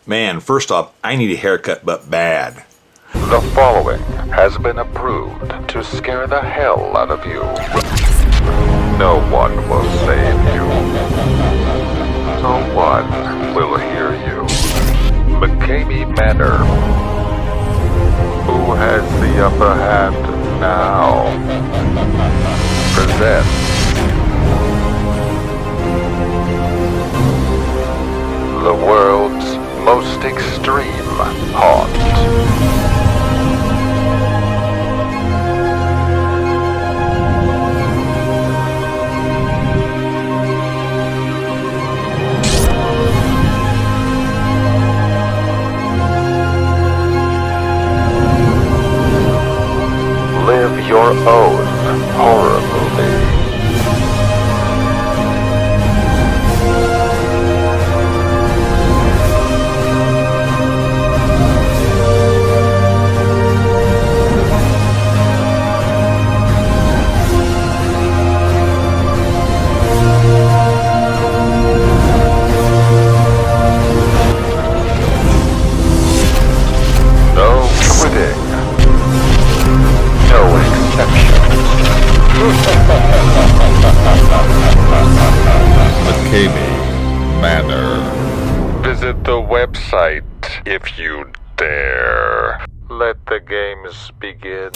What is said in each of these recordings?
Man, first off, I need a haircut, but bad. The following has been approved to scare the hell out of you. No one will save you. No one will hear you. MCKAMEY Manor. Who has the upper hand now? Presents the world's most extreme haunt. Live your own horror movie. No quitting. No exceptions. MCKAMEY Manor. Visit the website if you dare. Let the games begin.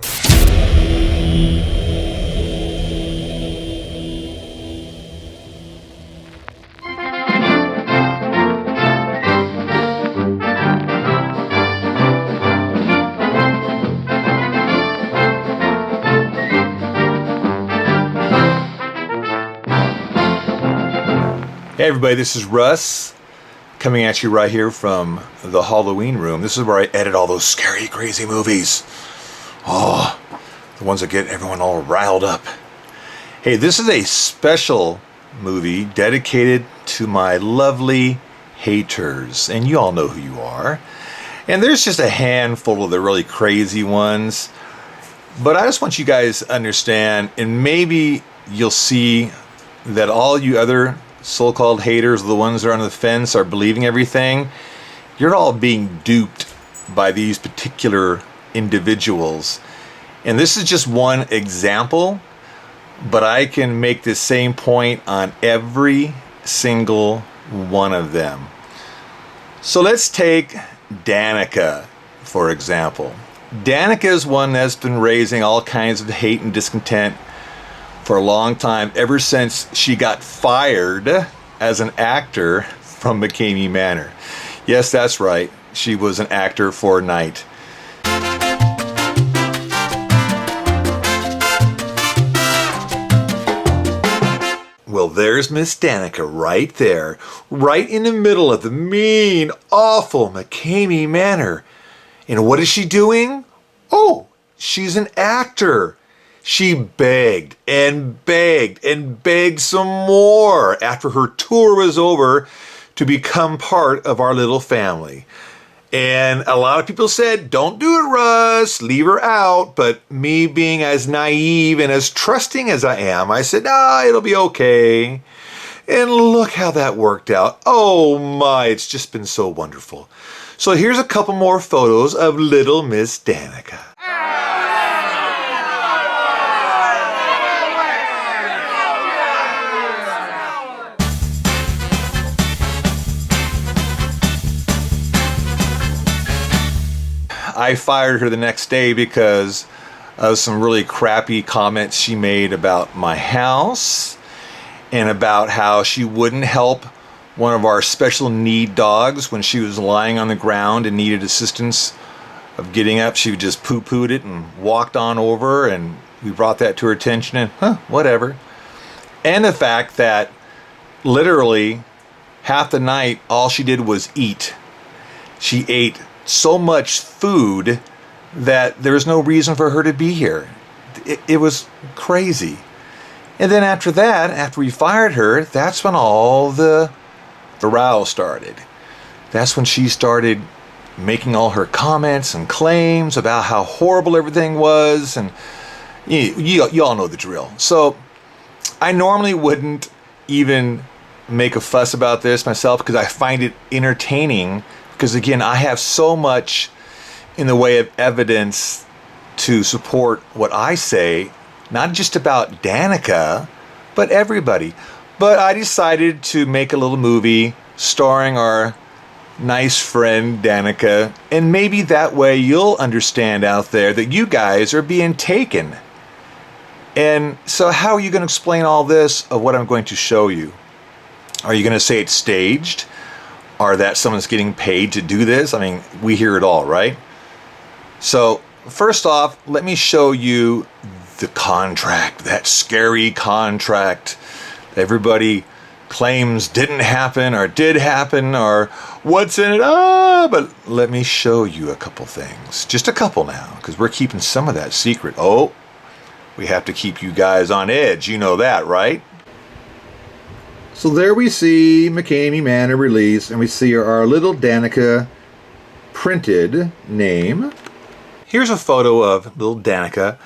Hey everybody, this is Russ, coming at you right here from the Halloween room. This is where I edit all those scary, crazy movies. Oh, the ones that get everyone all riled up. Hey, this is a special movie dedicated to my lovely haters, and you all know who you are. And there's just a handful of the really crazy ones, but I just want you guys to understand, and maybe you'll see that all you other so-called haters, the ones that are on the fence, are believing everything. You're all being duped by these particular individuals. And this is just one example, but I can make the same point on every single one of them. So let's take Danica, for example. Danica is one that's been raising all kinds of hate and discontent for a long time, ever since she got fired as an actor from MCKAMEY Manor. Yes, that's right. She was an actor for a night. Well, there's Miss Danica right there, right in the middle of the mean, awful MCKAMEY Manor. And what is she doing? Oh, she's an actor. She begged and begged and begged some more after her tour was over to become part of our little family. And a lot of people said, don't do it, Russ, leave her out. But me being as naive and as trusting as I am, I said, it'll be okay. And look how that worked out. Oh my, it's just been so wonderful. So here's a couple more photos of little Miss Danica. I fired her the next day because of some really crappy comments she made about my house and about how she wouldn't help one of our special need dogs when she was lying on the ground and needed assistance of getting up. She just poo-pooed it and walked on over, and we brought that to her attention, and whatever. And the fact that literally half the night all she did was eat. She ate so much food that there's no reason for her to be here. It was crazy. And then after that, after we fired her, that's when all the row started. That's when she started making all her comments and claims about how horrible everything was, and you all know the drill. So I normally wouldn't even make a fuss about this myself because I find it entertaining Because again, I have so much in the way of evidence to support what I say, not just about Danica, but everybody. But I decided to make a little movie starring our nice friend Danica, and maybe that way you'll understand out there that you guys are being taken. And so how are you going to explain all this of what I'm going to show you? Are you going to say it's staged? Or that someone's getting paid to do this? I mean, we hear it all, right? So first off, let me show you the contract, that scary contract everybody claims didn't happen or did happen or what's in it. But let me show you a couple things. Just a couple now, because we're keeping some of that secret. Oh, we have to keep you guys on edge. You know that, right? So there we see MCKAMEY Manor release, and we see our little Danica printed name. Here's a photo of little Danica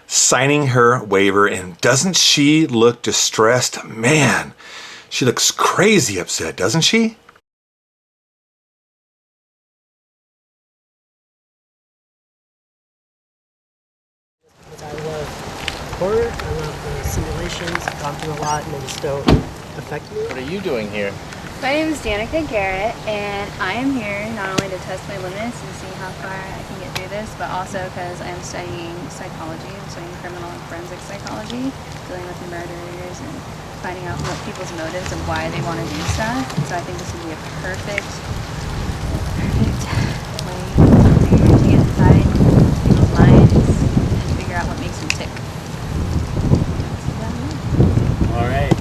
signing her waiver, and doesn't she look distressed? Man, she looks crazy upset, doesn't she? I love horror, I love the simulations, I've gone through a lot and they just don't affect me. What are you doing here? My name is Danica Garrett, and I am here not only to test my limits and see how far I can get through this, but also because I am studying psychology. I'm studying criminal and forensic psychology, dealing with the murderers and finding out what people's motives and why they want to do stuff. And so I think this would be a perfect way to get inside people's minds and figure out what makes them tick. All right.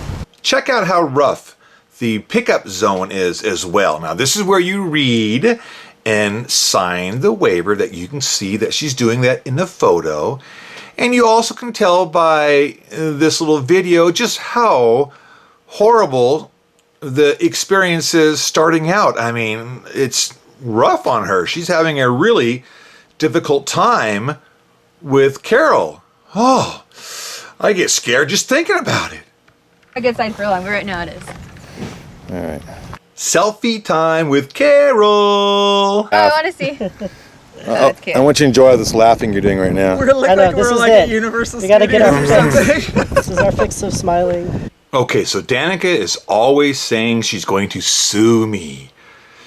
Check out how rough the pickup zone is as well. Now this is where you read and sign the waiver that you can see that she's doing that in the photo. And you also can tell by this little video just how horrible the experience is starting out. I mean, it's rough on her. She's having a really difficult time with Carol. Oh, I get scared just thinking about it. A good sign for long, but right now it is. All right. Selfie time with Carol. Oh, I want to see. That's cute. I want you to enjoy this laughing you're doing right now. We're like, I know, like this we're is like it. at Universal We gotta get Studios our or fix. something. This is our fix of smiling. Okay, so Danica is always saying she's going to sue me.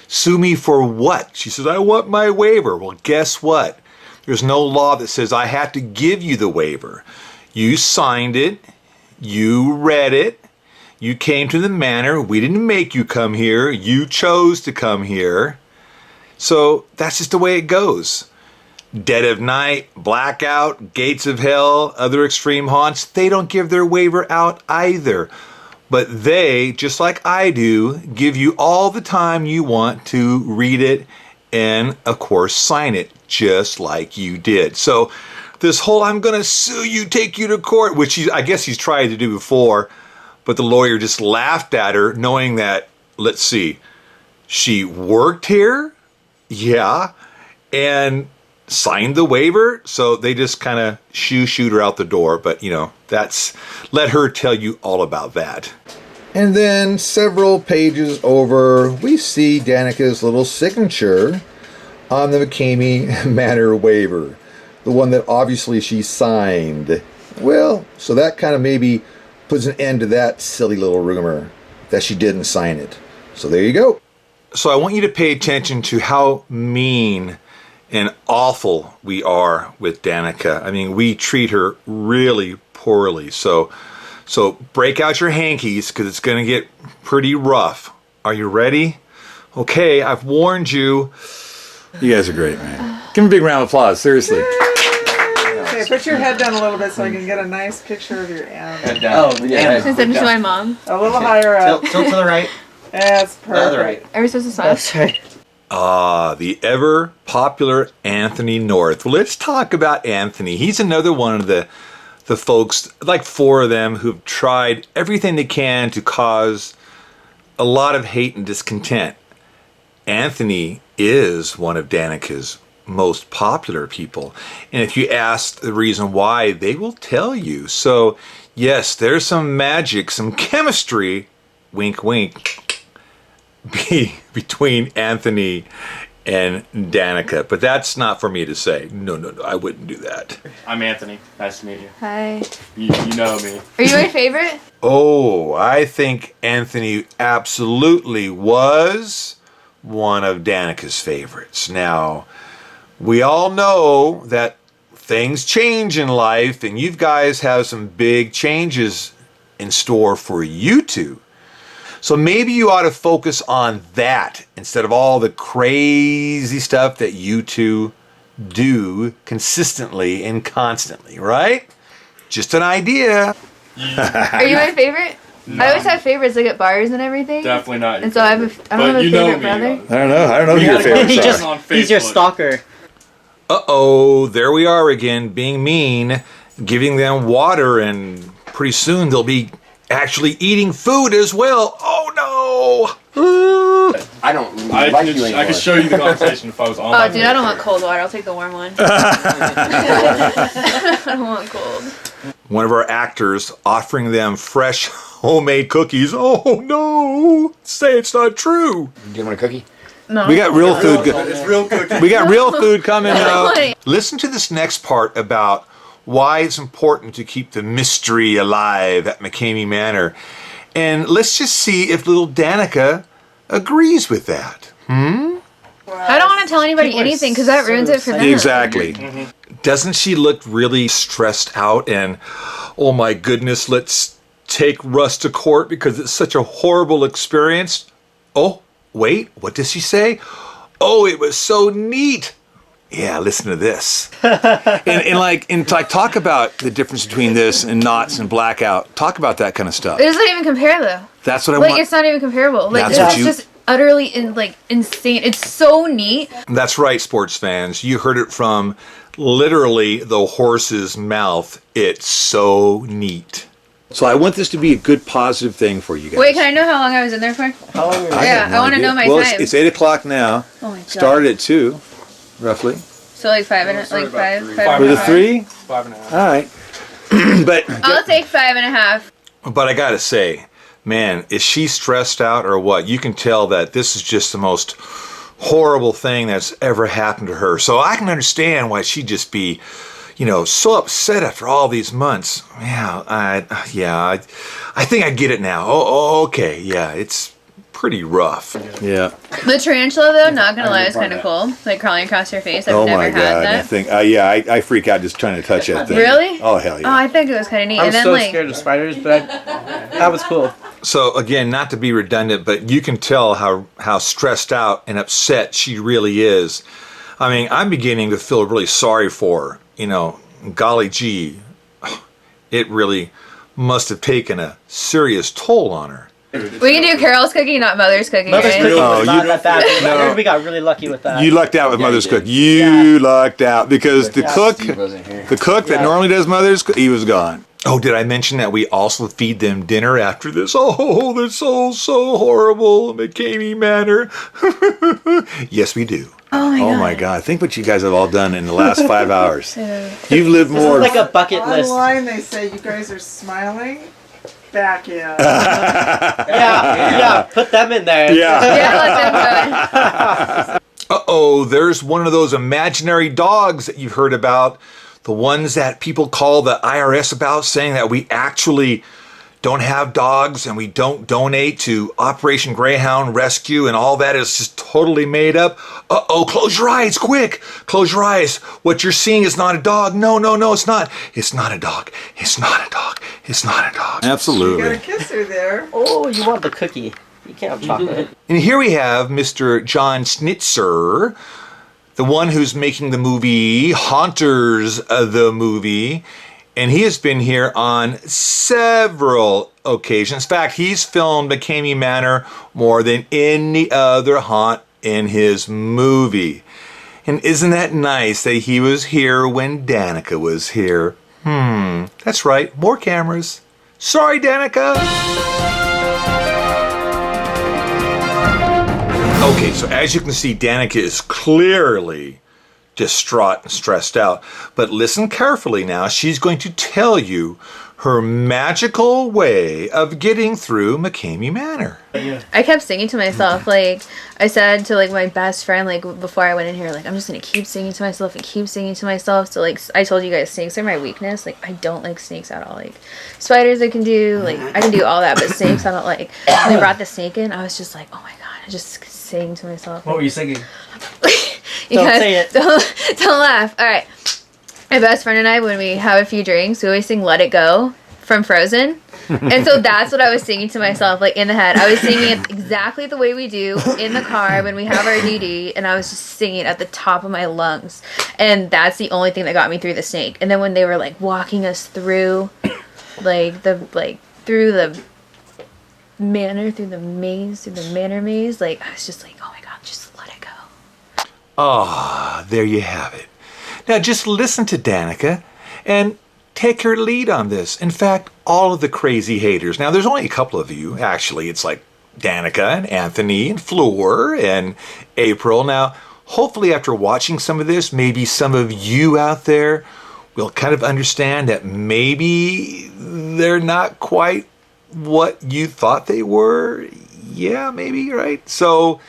Sue me for what? She says, I want my waiver. Well, guess what? There's no law that says I have to give you the waiver. You signed it. You read it. You came to the manor. We didn't make you come here. You chose to come here. So that's just the way it goes. Dead of night, blackout, gates of hell, other extreme haunts, they don't give their waiver out either. But they, just like I do, give you all the time you want to read it and, of course, sign it, just like you did. So this whole I'm going to sue you, take you to court, which I guess he's tried to do before, but the lawyer just laughed at her, knowing that, let's see, she worked here, yeah, and signed the waiver, so they just kind of shoot her out the door. But you know, let her tell you all about that. And then several pages over, we see Danica's little signature on the MCKAMEY Manor waiver, the one that obviously she signed. Well, so that kind of maybe puts an end to that silly little rumor that she didn't sign it. So there you go. So I want you to pay attention to how mean and awful we are with Danica. I mean, we treat her really poorly. So break out your hankies, because it's going to get pretty rough. Are you ready? Okay, I've warned you. You guys are great, man. Give me a big round of applause, seriously. Okay, put your head down a little bit so I can get a nice picture of your Head M. down. Oh, yeah. Should I send it to my mom? A little higher up. Tilt to the right. That's The other perfect. right. Are we supposed to smile? That's right. The ever popular Anthony North. Well, let's talk about Anthony. He's another one of the folks, like 4 of them, who've tried everything they can to cause a lot of hate and discontent. Anthony is one of Danica's most popular people. And if you ask the reason why, they will tell you. So, yes, there's some magic, some chemistry, wink, wink, be between Anthony and Danica, but that's not for me to say. No, I wouldn't do that. I'm Anthony. Nice to meet you. Hi. You know me. Are you my favorite? Oh, I think Anthony absolutely was one of Danica's favorites. Now, we all know that things change in life, and you guys have some big changes in store for you two. So maybe you ought to focus on that instead of all the crazy stuff that you two do consistently and constantly, right? Just an idea. Are you my favorite? No. I always have favorites like at bars and everything. Definitely not. And so I don't have a favorite brother. I don't know who your favorites are. He's your stalker. Uh-oh, there we are again, being mean, giving them water, and pretty soon they'll be actually eating food as well. Oh no! I don't like you anymore. I could show you the conversation if I was on. Oh, dude, I don't want cold water. I'll take the warm one. I don't want cold. One of our actors offering them fresh homemade cookies. Oh no! Say it's not true. Do you want a cookie? No. We got real food. It's real cookie. We got real food coming up. Wait. Listen to this next part about why it's important to keep the mystery alive at MCKAMEY Manor. And let's just see if little Danica agrees with that. I don't want to tell anybody anything because that ruins it for them. Exactly. Doesn't she look really stressed out and, oh my goodness, let's take Russ to court because it's such a horrible experience? Oh, wait, what does she say? Oh, it was so neat. Yeah, listen to this. and talk about the difference between this and knots and blackout. Talk about that kind of stuff. It doesn't even compare though. That's what I Like want. it's not even comparable. Like That's what it's you- just utterly insane. It's so neat. That's right, sports fans. You heard it from literally the horse's mouth. It's so neat. So I want this to be a good, positive thing for you guys. Wait, can I know how long I was in there for? How long were you? Yeah, I want to know my well, time. it's 8 o'clock now. Oh my god. Started at 2, roughly. So like five and Sorry like about five. three. Five For and the a half. 3? 5.5. All right. but I'll take 5.5. But I gotta say, man, is she stressed out or what? You can tell that this is just the most horrible thing that's ever happened to her. So I can understand why she'd just be, so upset after all these months. Yeah, I think I get it now. Oh, okay, yeah, it's pretty rough. Yeah. The tarantula though, not gonna lie, is kind of cool. Like crawling across your face. I've never had that. I freak out just trying to touch that thing. Really? Oh hell Oh, yeah. I think it was kind of neat. I'm And then so like, scared of spiders, but that was cool. So again, not to be redundant, but you can tell how stressed out and upset she really is. I mean, I'm beginning to feel really sorry for her. Golly gee, it really must have taken a serious toll on her. we can do Carol's cookie, not Mother's cookie, Mother's right? cookie Oh, was not that bad. I heard we got really lucky with that. You lucked out with Yeah, Mother's you did. cook. You lucked out because the cook, Steve wasn't here. the cook that Yeah. normally does Mother's cook, he was gone. Oh, did I mention that we also feed them dinner after this? Oh, that's so horrible, MCKAMEY Manor. Yes, we do. Oh my God! Think what you guys have all done in the last 5 hours. You've lived This more. is like a bucket list. Online, they say you guys are smiling. Back in. Yeah, put them in there. Yeah. Yeah, let them go. Uh-oh, there's one of those imaginary dogs that you've heard about. The ones that people call the IRS about, saying that we actually don't have dogs and we don't donate to Operation Greyhound Rescue and all that is just totally made up. Uh-oh, close your eyes, quick. Close your eyes. What you're seeing is not a dog. No, it's not. It's not a dog. It's not a dog. It's not a dog. You Absolutely. gotta kiss her there. Oh, you want the cookie. You can't have chocolate. And here we have Mr. John Schnitzer, the one who's making the movie Haunters, the movie. And he has been here on several occasions. In fact, he's filmed MCKAMEY Manor more than any other haunt in his movie. And isn't that nice that he was here when Danica was here? That's right, more cameras. Sorry, Danica. Okay, so as you can see, Danica is clearly distraught and stressed out. But listen carefully now. She's going to tell you her magical way of getting through MCKAMEY Manor. I kept singing to myself, like I said to like my best friend, like before I went in here, like I'm just gonna keep singing to myself and keep singing to myself. So like I told you guys, snakes are my weakness. Like I don't like snakes at all. Like spiders I can do, like I can do all that, but snakes I don't like. When they brought the snake in, I was just like, oh my god, I just sang to myself. What were you singing? Don't say it. Don't laugh. All right. My best friend and I, when we have a few drinks, we always sing "Let It Go" from Frozen. And so that's what I was singing to myself, like in the head. I was singing it exactly the way we do in the car when we have our DD, and I was just singing it at the top of my lungs. And that's the only thing that got me through the snake. And then when they were like walking us through, through the manor, through the manor maze, like I was just like, oh my god, just let it go. Ah, there you have it. Now just listen to Danica and take her lead on this. In fact, all of the crazy haters. Now there's only a couple of you, actually. It's like Danica and Anthony and Fleur and April. Now, hopefully after watching some of this, maybe some of you out there will kind of understand that maybe they're not quite what you thought they were. Yeah, maybe, right? So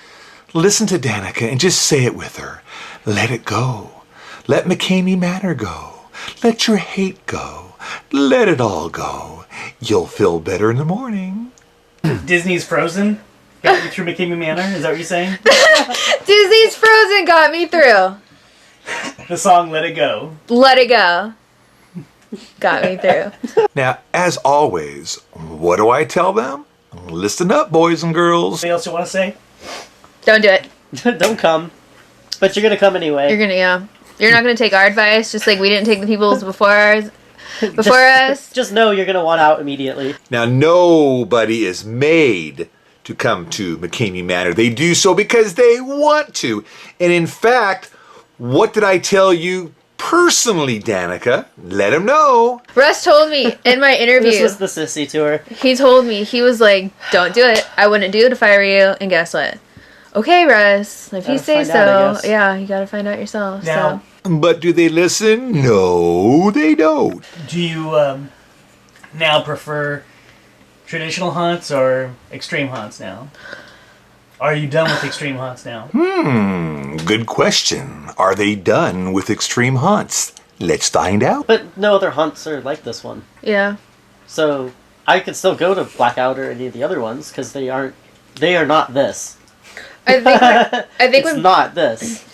listen to Danica and just say it with her. Let it go. Let MCKAMEY Manor go. Let your hate go. Let it all go. You'll feel better in the morning. Disney's Frozen got you through MCKAMEY Manor? Is that what you're saying? Disney's Frozen got me through. The song Let It Go. Let it go. Got me through. Now, as always, what do I tell them? Listen up, boys and girls. Anything else you want to say? Don't do it. Don't come. But you're gonna come anyway. You're gonna, yeah. You're not gonna take our advice, just like we didn't take the people's before us. Just know you're gonna want out immediately. Now, nobody is made to come to MCKAMEY Manor. They do so because they want to. And in fact, what did I tell you personally, Danica? Let him know. Russ told me in my interview. This was the sissy tour. He told me, he was like, don't do it. I wouldn't do it if I were you. And guess what? Okay, Russ. If you say so, yeah, you gotta find out yourself. Now, But do they listen? No, they don't. do you now prefer traditional hunts or extreme hunts now? Are you done with extreme hunts now? Good question. Are they done with extreme hunts? Let's find out. But no other hunts are like this one. Yeah. So I could still go to Blackout or any of the other ones because they are not this. I think it's not this.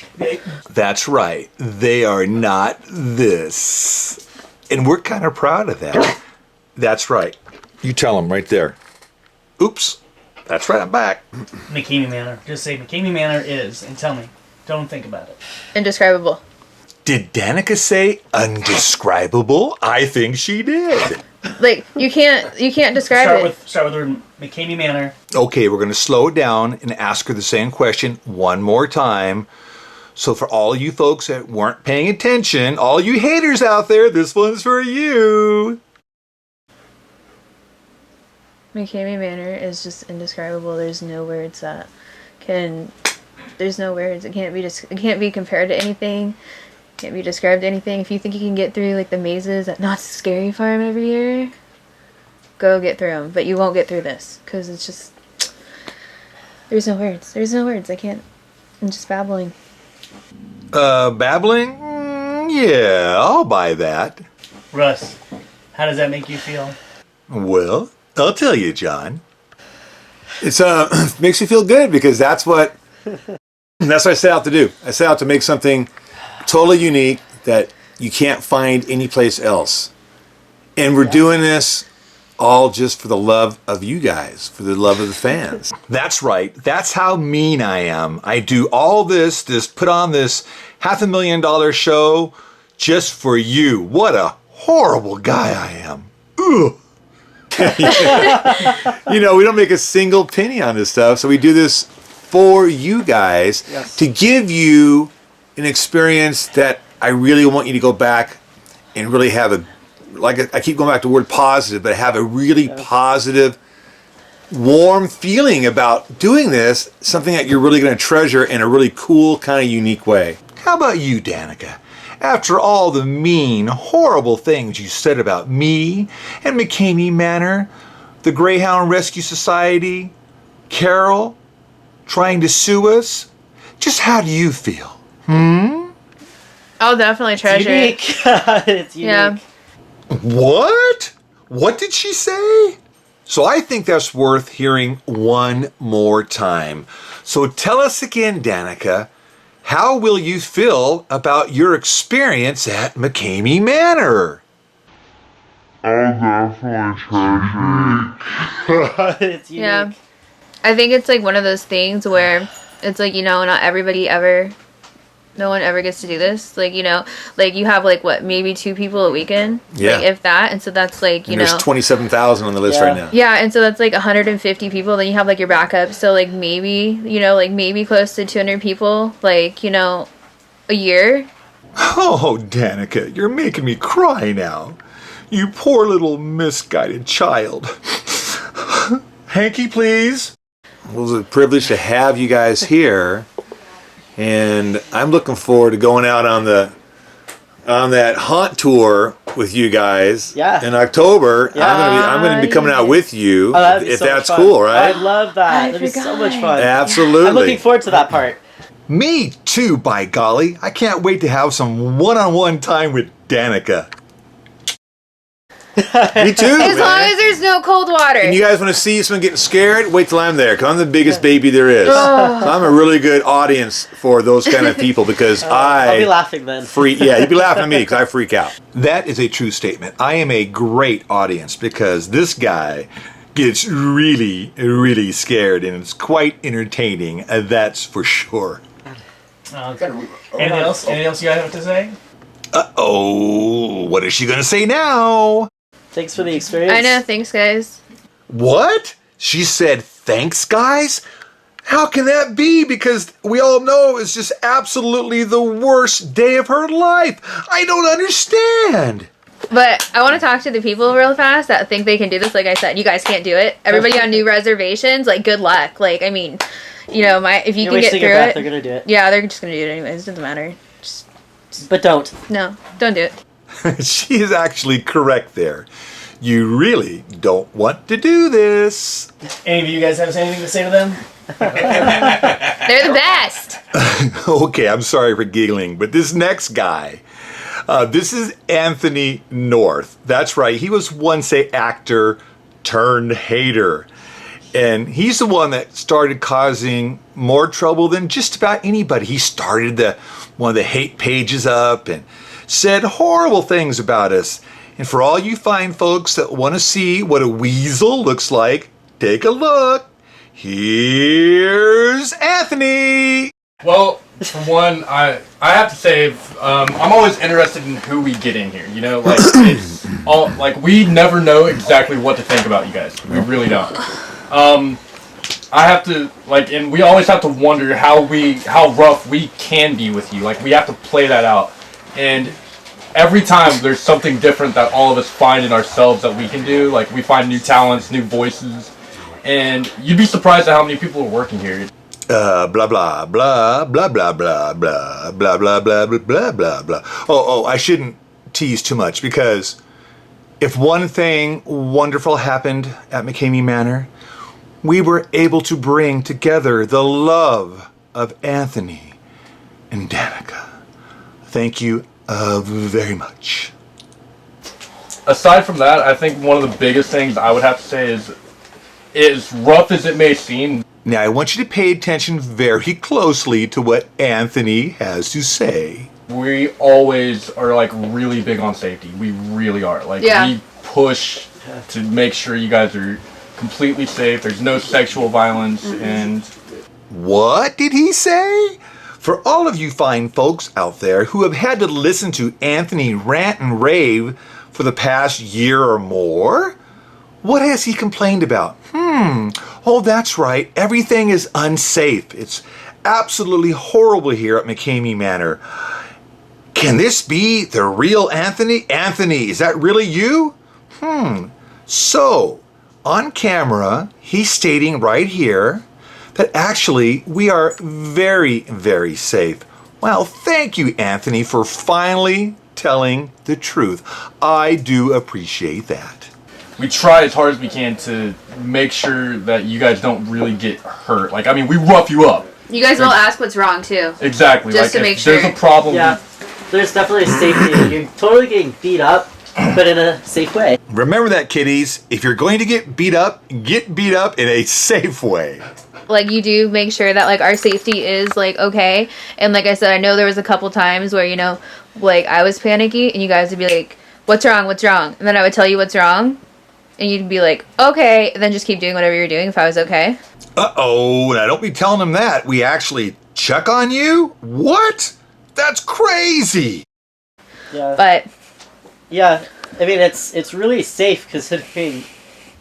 That's right. They are not this. And we're kind of proud of that. That's right. You tell them right there. Oops. That's right, I'm back. MCKAMEY Manor. Just say MCKAMEY Manor is, and tell me. Don't think about it. Indescribable. Did Danica say undescribable? I think she did. Like you can't describe it. Start with the word MCKAMEY Manor. Okay, we're going to slow it down and ask her the same question one more time. So for all you folks that weren't paying attention, all you haters out there, this one's for you. MCKAMEY Manor is just indescribable. There's no words that can. There's no words. It can't be compared to anything. Can't be described to anything. If you think you can get through like the mazes at Knott's Scary Farm every year, go get through them. But you won't get through this because it's just there's no words. There's no words. I can't. I'm just babbling. Babbling? Yeah, I'll buy that. Russ, how does that make you feel? Well, I'll tell you, John. It's makes me feel good because that's what I set out to do. I set out to make something totally unique that you can't find anyplace else. And we're doing this all just for the love of you guys, for the love of the fans. That's right. That's how mean I am. I do all this, put on this $500,000 show just for you. What a horrible guy I am. Ugh. You know, we don't make a single penny on this stuff, so we do this for you guys to give you an experience that I really want you to go back and really have a, like I keep going back to the word positive, but have a really positive, warm feeling about doing this, something that you're really going to treasure in a really cool, kind of unique way. How about you, Danica? After all the mean, horrible things you said about me and MCKAMEY Manor, the Greyhound Rescue Society, Carol, trying to sue us, just how do you feel? I'll definitely treasure it. It's unique. Yeah. What? What did she say? So I think that's worth hearing one more time. So tell us again, Danica, how will you feel about your experience at MCKAMEY Manor? It's unique. Yeah. I think it's like one of those things where it's like, you know, not everybody ever, no one ever gets to do this. Like, you know, like you have like what, maybe 2 people a weekend? Yeah. Like, if that. And so that's like, you And there's know. 27,000 on the list right now. Yeah, and so that's like 150 people. Then you have like your backup. So like maybe, you know, like maybe close to 200 people, like, you know, a year. Oh, Danica, you're making me cry now. You poor little misguided child. Hanky, please. Well, it was a privilege to have you guys here, and I'm looking forward to going out on that haunt tour with you guys. Yeah. In October. Yeah. I'm gonna be coming out with you Oh, that'd be if so much that's fun. cool, right? I love that. I That'd be so forgot. much fun. Absolutely. I'm looking forward to that part. Me too, by golly. I can't wait to have some one-on-one time with Danica. Me too. As man. long as there's no cold water. And you guys want to see someone getting scared? Wait till I'm there, because I'm the biggest baby there is. So I'm a really good audience for those kind of people because I'll be I laughing then. yeah, you'd be laughing at me because I freak out. That is a true statement. I am a great audience because this guy gets really, really scared, and it's quite entertaining. That's for sure. Anything else? Anything else you guys have to say? Uh-oh, what is she gonna say now? Thanks for the experience. I know, thanks guys. What? She said, thanks, guys? How can that be? Because we all know it's just absolutely the worst day of her life. I don't understand. But I want to talk to the people real fast that think they can do this. Like I said, you guys can't do it. Everybody on new reservations, like good luck. Like, I mean, you know, if you You're can get wasting through your breath, it. they're gonna do it. Yeah, they're just going to do it anyways. It doesn't matter. But don't. No, don't do it. She is actually correct there. You really don't want to do this. Any of you guys have anything to say to them? They're the best. Okay, I'm sorry for giggling, but this next guy, this is Anthony North. That's right, he was once a actor turned hater. And he's the one that started causing more trouble than just about anybody. He started one of the hate pages up and said horrible things about us. And for all you fine folks that want to see what a weasel looks like, take a look. Here's Anthony. Well, for one, I have to say, I'm always interested in who we get in here. You know, like it's all like we never know exactly what to think about you guys. We really don't. I have to and we always have to wonder how rough we can be with you. Like we have to play that out, and every time there's something different that all of us find in ourselves that we can do. Like we find new talents, new voices, and you'd be surprised at how many people are working here. Blah blah blah blah blah blah blah blah blah blah blah blah blah blah. Oh, I shouldn't tease too much because if one thing wonderful happened at MCKAMEY Manor, we were able to bring together the love of Anthony and Danica. Thank you very much. Aside from that, I think one of the biggest things I would have to say is, as rough as it may seem. Now, I want you to pay attention very closely to what Anthony has to say. We always are really big on safety. We really are. We push to make sure you guys are completely safe. There's no sexual violence and... What did he say? For all of you fine folks out there who have had to listen to Anthony rant and rave for the past year or more, what has he complained about? Oh, that's right. Everything is unsafe. It's absolutely horrible here at MCKAMEY Manor. Can this be the real Anthony? Anthony, is that really you? So, on camera, he's stating right here that actually we are very, very safe. Well, thank you, Anthony, for finally telling the truth. I do appreciate that. We try as hard as we can to make sure that you guys don't really get hurt. Like, I mean, we rough you up. You guys will ask what's wrong too. Exactly. Just like, to if make sure. there's a problem. Yeah, there's definitely a safety. You're totally getting beat up, but in a safe way. Remember that, kiddies. If you're going to get beat up in a safe way. Like, you do make sure that, like, our safety is, like, okay. And like I said, I know there was a couple times where, you know, like, I was panicky and you guys would be like, what's wrong, what's wrong? And then I would tell you what's wrong. And you'd be like, okay. And then just keep doing whatever you're doing if I was okay. Uh-oh, now don't be telling them that. We actually check on you? What? That's crazy. Yeah. But yeah, I mean, it's really safe considering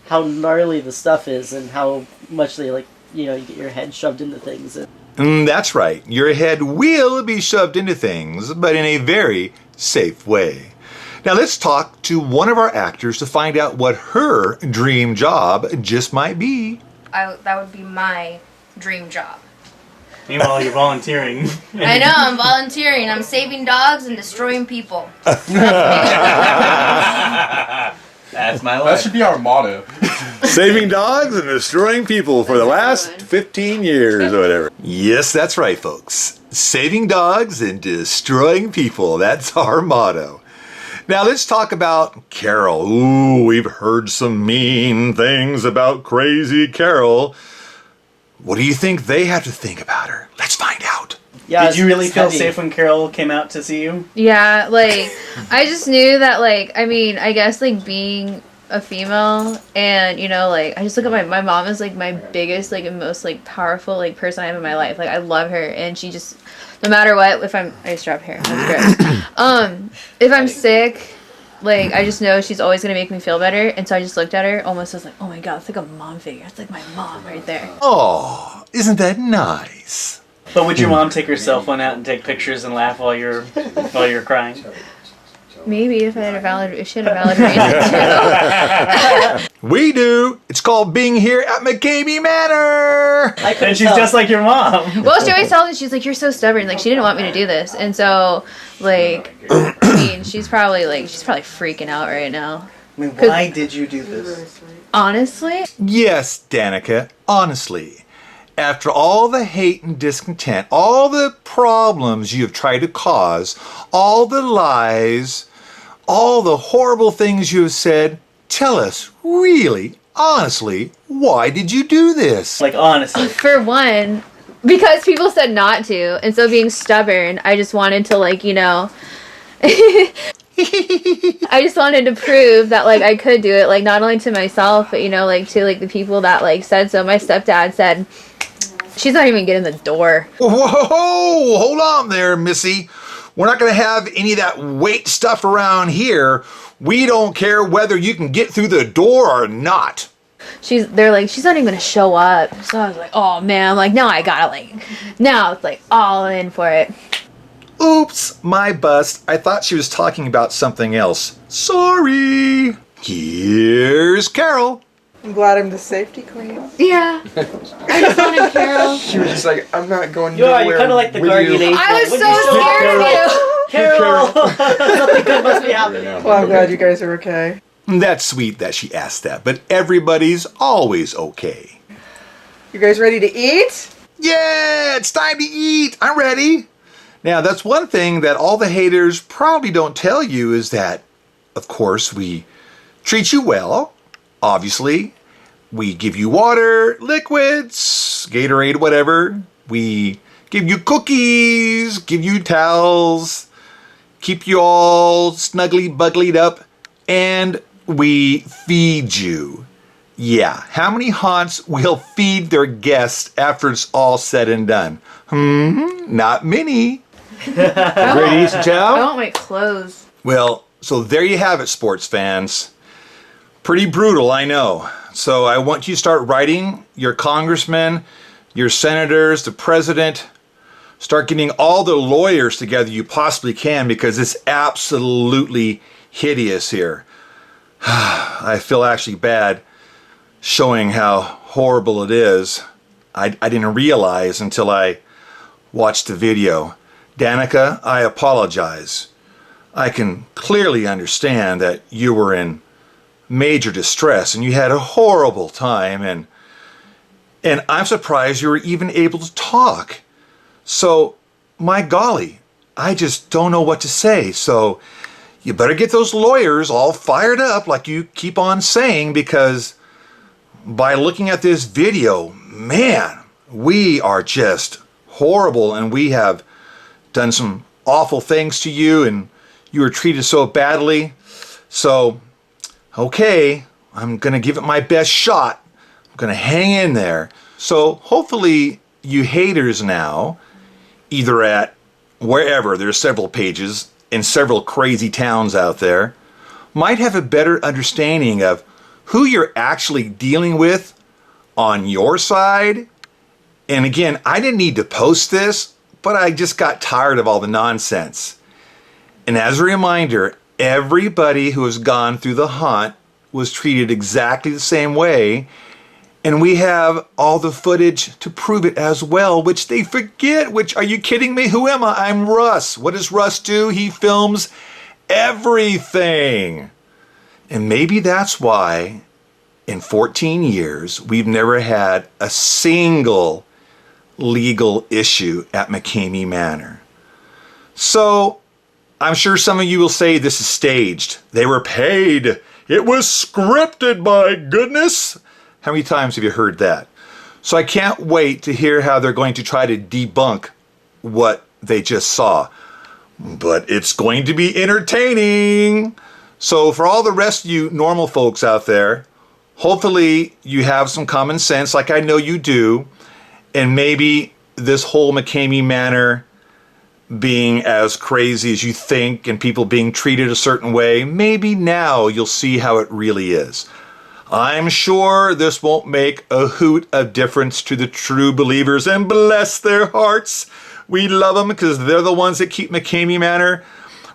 how gnarly the stuff is and how much they, like, you know, you get your head shoved into things. That's right. Your head will be shoved into things, but in a very safe way. Now let's talk to one of our actors to find out what her dream job just might be. That would be my dream job. Meanwhile, you're volunteering. I know, I'm volunteering. I'm saving dogs and destroying people. That's my life. That should be our motto. Saving dogs and destroying people for the last 15 years or whatever. Yes, that's right, folks. Saving dogs and destroying people. That's our motto. Now let's talk about Carol. Ooh, we've heard some mean things about crazy Carol. What do you think they have to think about her? Let's find out. Yeah, Did you really it's feel heavy. safe when Carol came out to see you? yeah, like, I just knew that, like, I mean, I guess, like, being a female and, you know, like, I just look at my mom is, like, my biggest, like, and most, like, powerful, like, person I have in my life. Like, I love her, and she just, no matter what, I just dropped hair. That's gross. If I'm sick, like, I just know she's always gonna make me feel better, and so I just looked at her, almost was like, oh my god, it's like a mom figure. It's like my mom right there. Oh, isn't that nice? But would your mom take her cell phone out and take pictures and laugh while you're crying? Maybe if she had a valid reason to. We do. It's called being here at MCKAMEY Manor. And she's just like your mom. Well, she always tells me, she's like, you're so stubborn. Like, she didn't want me to do this. And so, like, I mean, she's probably freaking out right now. I mean, why did you do this? Honestly? Yes, Danica, honestly. After all the hate and discontent, all the problems you have tried to cause, all the lies, all the horrible things you have said, tell us, really, honestly, why did you do this? Like, honestly. For one, because people said not to. And so being stubborn, I just wanted to, like, you know... I just wanted to prove that, like, I could do it, like, not only to myself, but, you know, like, to, like, the people that, like, said so. My stepdad said, she's not even getting the door. Whoa, hold on there, Missy. We're not going to have any of that weight stuff around here. We don't care whether you can get through the door or not. They're like, she's not even going to show up. So I was like, oh, man, like, now I gotta, like, now it's, like, all in for it. Oops, my bust. I thought she was talking about something else. Sorry. Here's Carol. I'm glad I'm the safety queen. Yeah. I just wanted Carol. She was just like, I'm not going You are, nowhere you're kind of like the with guardian you. angel. I was When so you show up, scared of you. Carol! Something good must be happening. Well, I'm glad you guys are okay. That's sweet that she asked that, but everybody's always okay. You guys ready to eat? Yeah, it's time to eat. I'm ready. Now, that's one thing that all the haters probably don't tell you is that, of course, we treat you well, obviously. We give you water, liquids, Gatorade, whatever. We give you cookies, give you towels, keep you all snuggly bugglied up, and we feed you. Yeah, how many haunts will feed their guests after it's all said and done? Not many. Ready to eat some I chow? want my clothes. Well, so there you have it, sports fans. Pretty brutal, I know. So I want you to start writing your congressmen, your senators, the president. Start getting all the lawyers together you possibly can because it's absolutely hideous here. I feel actually bad showing how horrible it is. I didn't realize until I watched the video Danica, I apologize. I can clearly understand that you were in major distress and you had a horrible time, and I'm surprised you were even able to talk. So, my golly, I just don't know what to say. So, you better get those lawyers all fired up like you keep on saying, because by looking at this video, man, we are just horrible and we have done some awful things to you and you were treated so badly. So, okay, I'm going to give it my best shot. I'm going to hang in there. So hopefully you haters now, either at wherever, there's several pages in several crazy towns out there, might have a better understanding of who you're actually dealing with on your side. And again, I didn't need to post this, but I just got tired of all the nonsense. And as a reminder, everybody who has gone through the hunt was treated exactly the same way. And we have all the footage to prove it as well, which they forget. Which, are you kidding me? Who am I? I'm Russ. What does Russ do? He films everything. And maybe that's why in 14 years, we've never had a single legal issue at MCKAMEY Manor. So I'm sure some of you will say this is staged. They were paid. It was scripted, by goodness. How many times have you heard that? So I can't wait to hear how they're going to try to debunk what they just saw. But it's going to be entertaining. So for all the rest of you normal folks out there, hopefully you have some common sense like I know you do. And maybe this whole MCKAMEY Manor being as crazy as you think and people being treated a certain way, maybe now you'll see how it really is. I'm sure this won't make a hoot of difference to the true believers, and bless their hearts. We love them because they're the ones that keep MCKAMEY Manor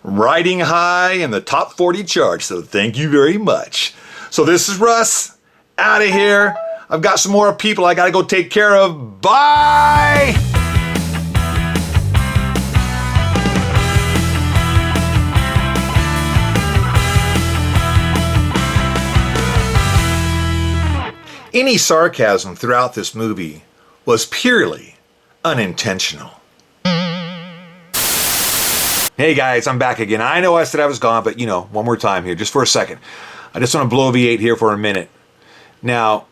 riding high in the top 40 charts. So thank you very much. So this is Russ, out of here. I've got some more people I gotta go take care of. Bye! Any sarcasm throughout this movie was purely unintentional. Hey guys, I'm back again. I know I said I was gone, but one more time here, just for a second. I just want to bloviate here for a minute. Now,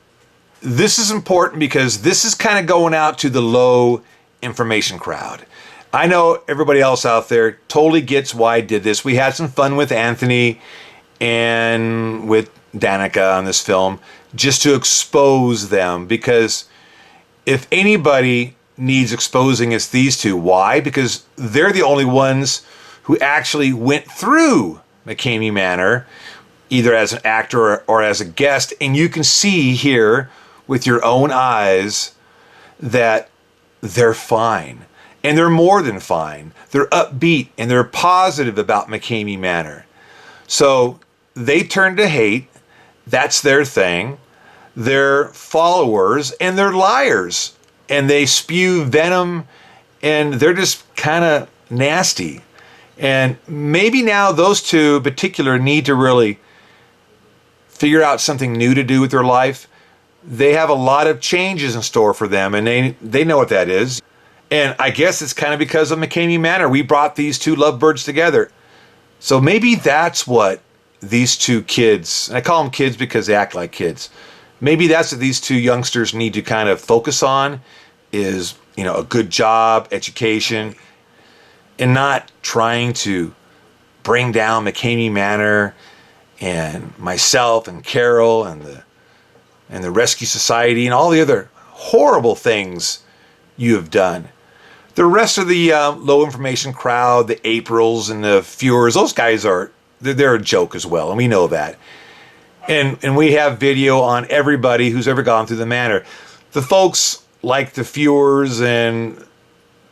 this is important because this is kind of going out to the low information crowd. I know everybody else out there totally gets why I did this. We had some fun with Anthony and with Danica on this film, just to expose them, because if anybody needs exposing, it's these two. Why? Because they're the only ones who actually went through MCKAMEY Manor, either as an actor or as a guest, and you can see here with your own eyes that they're fine. And they're more than fine. They're upbeat and they're positive about MCKAMEY Manor. So they turn to hate. That's their thing. They're followers and they're liars. And they spew venom and they're just kind of nasty. And maybe now those two in particular need to really figure out something new to do with their life. They have a lot of changes in store for them, and they know what that is. And I guess it's kind of because of MCKAMEY Manor. We brought these two lovebirds together. So maybe that's what these two kids, and I call them kids because they act like kids, maybe that's what these two youngsters need to kind of focus on is, a good job, education, and not trying to bring down MCKAMEY Manor and myself and Carol and the Rescue Society and all the other horrible things you have done. The rest of the low information crowd, the Aprils and the Fewers, those guys they're a joke as well, and we know that. And we have video on everybody who's ever gone through the manor. The folks like the Fewers and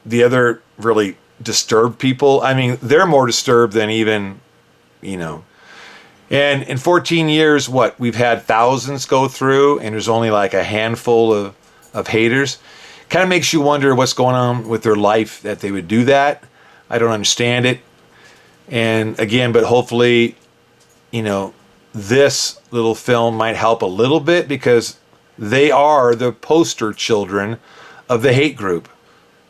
the other really disturbed people, I mean, they're more disturbed than even, And in 14 years, we've had thousands go through, and there's only like a handful of haters. Kind of makes you wonder what's going on with their life that they would do that. I don't understand it. And again, but hopefully, you know, this little film might help a little bit because they are the poster children of the hate group.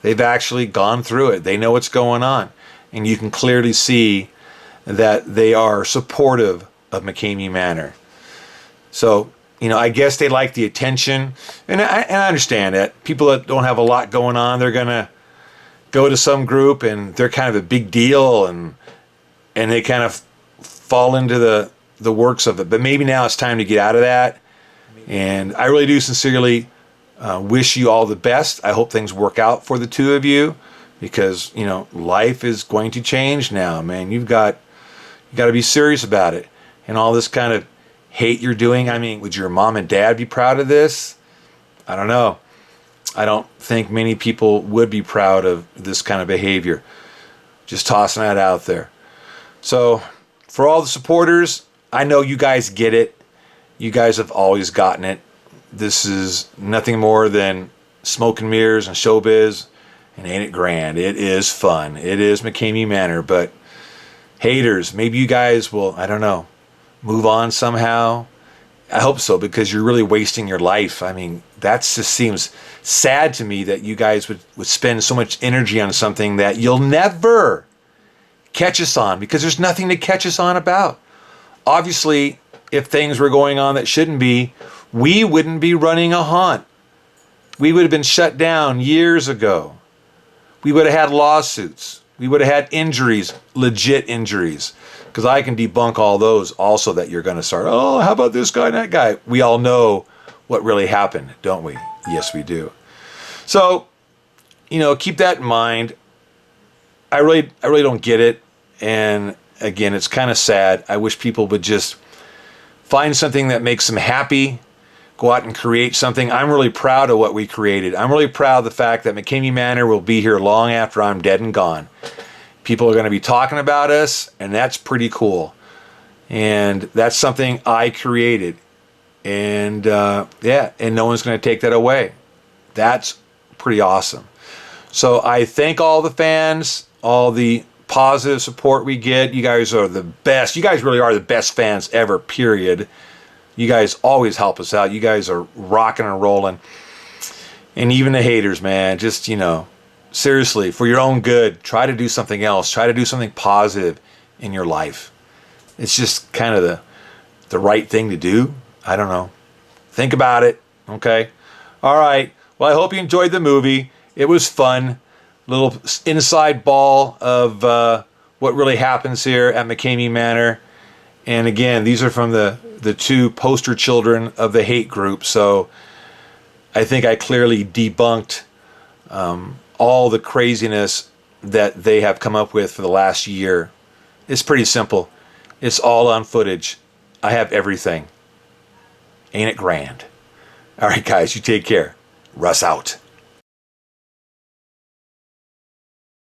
They've actually gone through it. They know what's going on. And you can clearly see that they are supportive of McCamey Manor. So, you know, I guess they like the attention. And I understand that. People that don't have a lot going on, they're going to go to some group and they're kind of a big deal and they kind of fall into the works of it. But maybe now it's time to get out of that. And I really do sincerely wish you all the best. I hope things work out for the two of you because, you know, life is going to change now, man. You got to be serious about it. And all this kind of hate you're doing, I mean, would your mom and dad be proud of this? I don't know. I don't think many people would be proud of this kind of behavior. Just tossing that out there. So, for all the supporters, I know you guys get it. You guys have always gotten it. This is nothing more than smoke and mirrors and showbiz. And ain't it grand? It is fun. It is McCamey Manor. But haters, maybe you guys will, I don't know, move on somehow. I hope so, because you're really wasting your life. I mean, that just seems sad to me that you guys would spend so much energy on something that you'll never catch us on, because there's nothing to catch us on about. Obviously, if things were going on that shouldn't be, we wouldn't be running a haunt. We would have been shut down years ago. We would have had lawsuits. We would have had injuries, legit injuries. Because I can debunk all those also that you're going to start, oh, how about this guy and that guy? We all know what really happened, don't we? Yes, we do. So, you know, keep that in mind. I really don't get it. And again, it's kind of sad. I wish people would just find something that makes them happy, go out and create something. I'm really proud of what we created. I'm really proud of the fact that McCamey Manor will be here long after I'm dead and gone. People are going to be talking about us, and that's pretty cool. And that's something I created. And yeah, and no one's going to take that away. That's pretty awesome. So I thank all the fans, all the positive support we get. You guys are the best. You guys really are the best fans ever, period. You guys always help us out. You guys are rocking and rolling. And even the haters, man, just, you know, seriously, for your own good, try to do something else. Try to do something positive in your life. It's just kind of the right thing to do. I don't know. Think about it, okay? All right. Well, I hope you enjoyed the movie. It was fun. Little inside ball of what really happens here at McCamey Manor. And again, these are from the two poster children of the hate group. So I think I clearly debunked all the craziness that they have come up with for the last year. It's pretty simple. It's all on footage. I have everything. Ain't it grand? All right, guys, you take care. Russ out.